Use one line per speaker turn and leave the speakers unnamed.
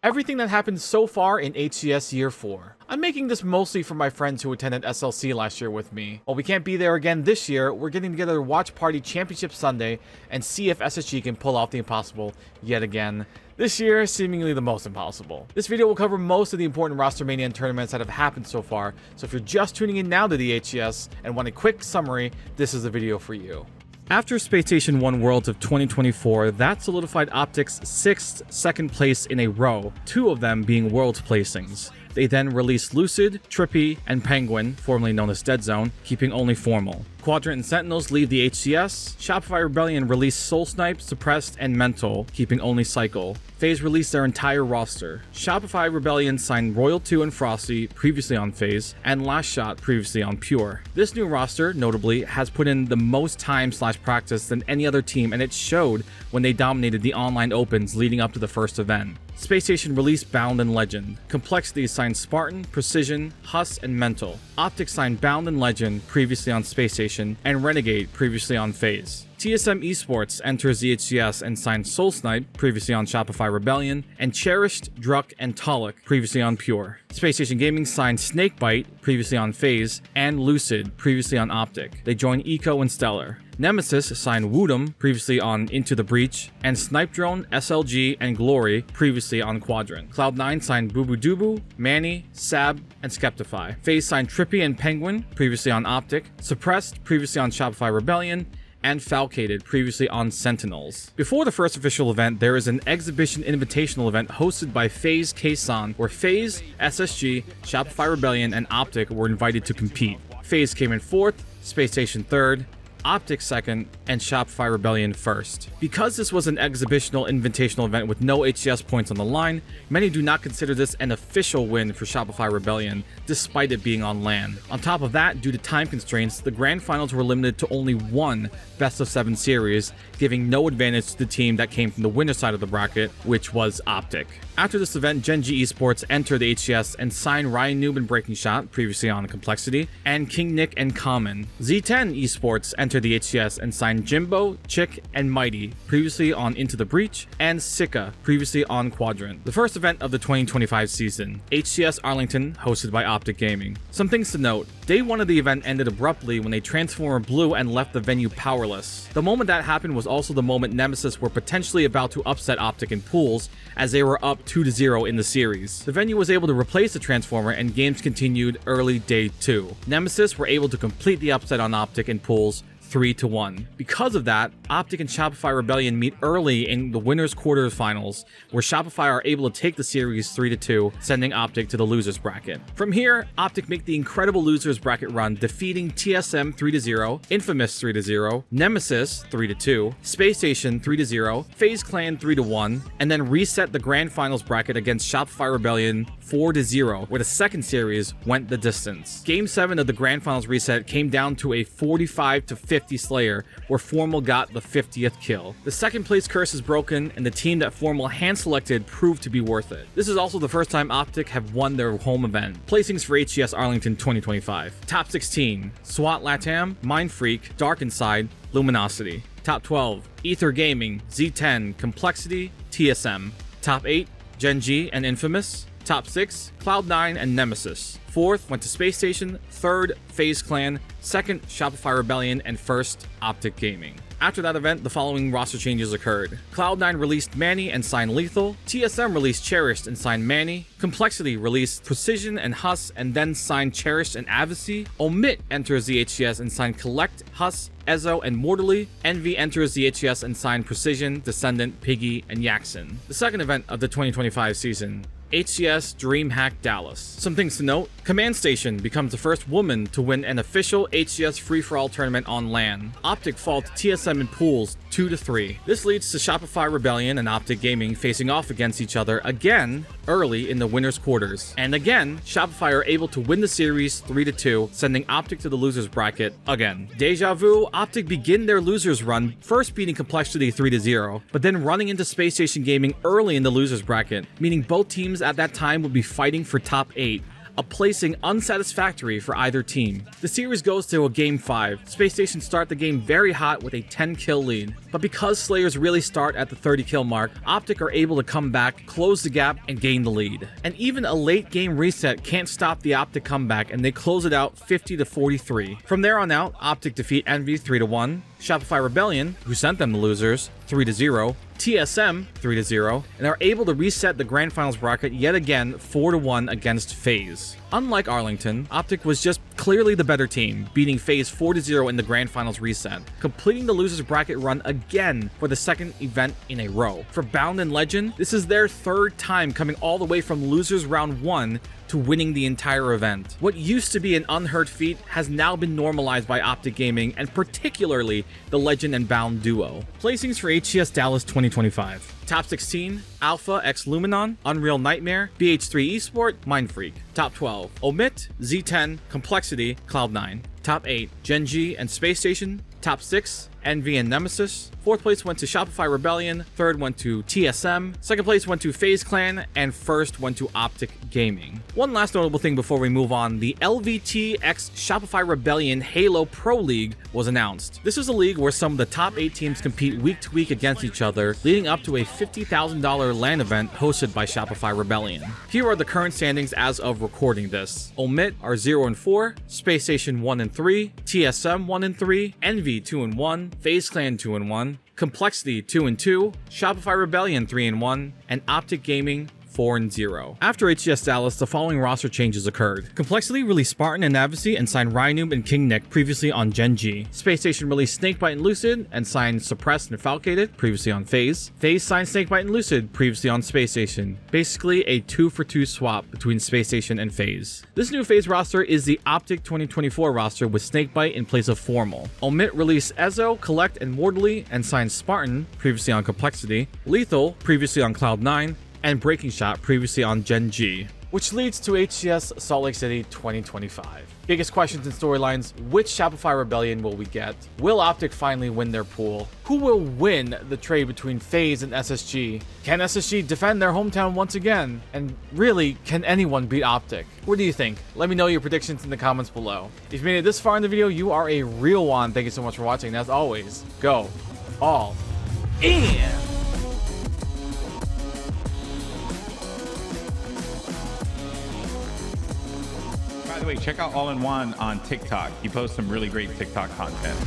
Everything that happened so far in HCS Year 4. I'm making this mostly for my friends who attended SLC last year with me. While we can't be there again this year, we're getting together to watch Party Championship Sunday and see if SSG can pull off the impossible yet again. This year, seemingly the most impossible. This video will cover most of the important roster mania and tournaments that have happened so far, so if you're just tuning in now to the HCS and want a quick summary, this is the video for you. After Space Station won Worlds of 2024, that solidified Optic's 6th second place in a row, 2 of them being Worlds placings. They then released Lucid, Trippy, and Penguin, formerly known as Dead Zone, keeping only Formal. Quadrant and Sentinels leave the HCS. Shopify Rebellion released Soul Snipe, Suppressed, and Mental, keeping only Cycle. FaZe released their entire roster. Shopify Rebellion signed Royal 2 and Frosty, previously on FaZe, and Last Shot, previously on Pure. This new roster, notably, has put in the most time/practice than any other team, and it showed when they dominated the online opens leading up to the first event. Space Station released Bound and Legend. Complexity signed Spartan, Precision, Huss, and Mental. Optic signed Bound and Legend, previously on Space Station, and Renegade, previously on FaZe. TSM Esports enters the HCS and signed Soul Snipe, previously on Shopify Rebellion, and Cherished, Druck, and Talik, previously on Pure. Space Station Gaming signed Snakebite, previously on FaZe, and Lucid, previously on Optic. They join Eco and Stellar. Nemesis signed Woodham, previously on Into the Breach, and Snipe Drone, SLG, and Glory, previously on Quadrant. Cloud9 signed Boo Boo Dubu, Manny, Sab, and Skeptify. FaZe signed Trippy and Penguin, previously on Optic, Suppressed, previously on Shopify Rebellion, and Falcated, previously on Sentinels. Before the first official event, there is an exhibition invitational event hosted by FaZe Kaysan, where FaZe, SSG, Shopify Rebellion, and Optic were invited to compete. FaZe came in 4th, Space Station 3rd, Optic 2nd, and Shopify Rebellion 1st. Because this was an exhibitional invitational event with no HCS points on the line, many do not consider this an official win for Shopify Rebellion, despite it being on LAN. On top of that, due to time constraints, the grand finals were limited to only one best-of-7 series, giving no advantage to the team that came from the winner side of the bracket, which was Optic. After this event, Gen G Esports entered the HCS and signed Ryan Noob and Breaking Shot, previously on Complexity, and King Nick and Common. Z10 Esports entered the HCS and signed Jimbo, Chick, and Mighty, previously on Into the Breach, and Sika, previously on Quadrant. The first event of the 2025 season, HCS Arlington, hosted by Optic Gaming. Some things to note. Day 1 of the event ended abruptly when a Transformer blew and left the venue powerless. The moment that happened was also the moment Nemesis were potentially about to upset Optic in pools, as they were up 2-0 in the series. The venue was able to replace the Transformer and games continued early day 2. Nemesis were able to complete the upset on Optic in pools 3-1. Because of that, Optic and Shopify Rebellion meet early in the winners quarterfinals, where Shopify are able to take the series 3-2, sending Optic to the losers bracket. From here, Optic make the incredible losers bracket run, defeating TSM 3-0, Infamous 3-0, Nemesis 3-2, Space Station 3-0, FaZe Clan 3-1, and then reset the grand finals bracket against Shopify Rebellion 4-0, where the second series went the distance. Game 7 of the grand finals reset came down to a 45-50 Slayer, where Formal got the 50th kill. The second place curse is broken, and the team that Formal hand-selected proved to be worth it. This is also the first time Optic have won their home event. Placings for HCS Arlington 2025. Top 16, SWAT Latam, Mind Freak, Dark Inside, Luminosity. Top 12, Ether Gaming, Z10, Complexity, TSM. Top 8, Gen G and Infamous. Top 6, Cloud9 and Nemesis. 4th went to Space Station, 3rd, FaZe Clan, 2nd, Shopify Rebellion, and 1st, Optic Gaming. After that event, the following roster changes occurred. Cloud9 released Manny and signed Lethal. TSM released Cherished and signed Manny. Complexity released Precision and Huss and then signed Cherished and Advocacy. Omit enters the HCS and signed Collect, Huss, Ezo, and Mortally. Envy enters the HCS and signed Precision, Descendant, Piggy, and Yaxon. The second event of the 2025 season, HCS DreamHack Dallas. Some things to note. Command Station becomes the first woman to win an official HCS free-for-all tournament on LAN. Optic fall to TSM in pools 2-3. This leads to Shopify Rebellion and Optic Gaming facing off against each other again early in the winners quarters. And again, Shopify are able to win the series 3-2, sending Optic to the losers bracket again. Deja vu, Optic begin their losers run, first beating Complexity 3-0, but then running into Space Station Gaming early in the losers bracket, meaning both teams at that time would be fighting for top 8. a placing unsatisfactory for either team. The series goes to a Game 5. Space Station start the game very hot with a 10-kill lead. But because Slayers really start at the 30-kill mark, Optic are able to come back, close the gap, and gain the lead. And even a late game reset can't stop the Optic comeback, and they close it out 50-43. From there on out, Optic defeat Envy 3-1, Shopify Rebellion, who sent them the losers, 3-0, TSM 3-0, and are able to reset the Grand Finals bracket yet again 4-1 against FaZe. Unlike Arlington, Optic was just clearly the better team, beating FaZe 4-0 in the Grand Finals reset, completing the losers bracket run again for the second event in a row. For Bound and Legend, this is their third time coming all the way from losers round 1 to winning the entire event. What used to be an unheard feat has now been normalized by Optic Gaming, and particularly the Legend and Bound duo. Placings for HCS Dallas 2025. Top 16, Alpha x Luminon, Unreal Nightmare, BH3 Esport, Mindfreak. Top 12, Omit, Z10, Complexity, Cloud9. Top 8, Gen G and Space Station. Top 6, Envy and Nemesis. Fourth place went to Shopify Rebellion. Third went to TSM. Second place went to FaZe Clan. And first went to Optic Gaming. One last notable thing before we move on, the LVT x Shopify Rebellion Halo Pro League was announced. This is a league where some of the top 8 teams compete week to week against each other, leading up to a $50,000 LAN event hosted by Shopify Rebellion. Here are the current standings as of recording this. Omit are 0-4, Space Station 1-3, TSM 1-3, Envy 2-1, FaZe Clan 2-1, Complexity 2-2, Shopify Rebellion 3-1, and Optic Gaming 4-0. After HCS Dallas, the following roster changes occurred. Complexity released Spartan and Navici and signed Rynoob and King Nick, previously on Gen G. Space Station released Snakebite and Lucid and signed Suppressed and Falcated, previously on FaZe. FaZe signed Snakebite and Lucid, previously on Space Station. Basically a 2-for-2 swap between Space Station and FaZe. This new FaZe roster is the Optic 2024 roster with Snakebite in place of Formal. Omit released Ezo, Collect, and Mortally and signed Spartan, previously on Complexity. Lethal, previously on Cloud9, and Breaking Shot, previously on Gen G. Which leads to HCS Salt Lake City 2025. Biggest questions and storylines: which Shopify Rebellion will we get? Will Optic finally win their pool? Who will win the trade between FaZe and SSG? Can SSG defend their hometown once again? And really, can anyone beat Optic? What do you think? Let me know your predictions in the comments below. If you made it this far in the video, you are a real one. Thank you so much for watching. And as always, go all in!
By the way, check out All-in-JUAN on TikTok. He posts some really great TikTok content.